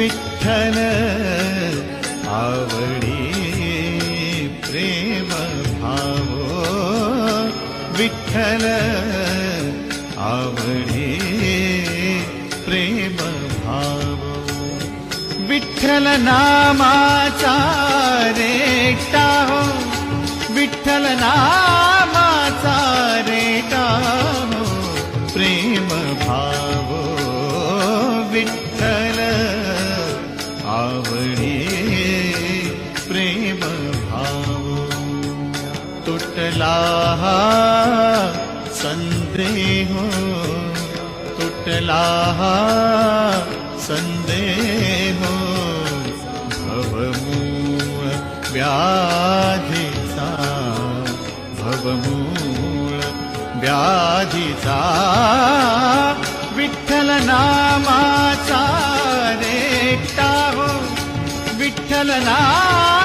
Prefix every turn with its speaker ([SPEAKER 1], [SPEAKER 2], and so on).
[SPEAKER 1] विठ्ठल आवडी प्रेम भाव विठ्ठल आवडी प्रेम भाव विठ्ठल नामाचा रेटा हो विठ्ठल नामाचा रेटा हो प्रेम भाव विठ्ठल आवडी प्रेम भाव तुटला संदेह तुटला संदेह भवमूळ व्याधीचा भवमूळ व्याधीचा विठ्ठल नामाचा रेटा हो विठ्ठल नाम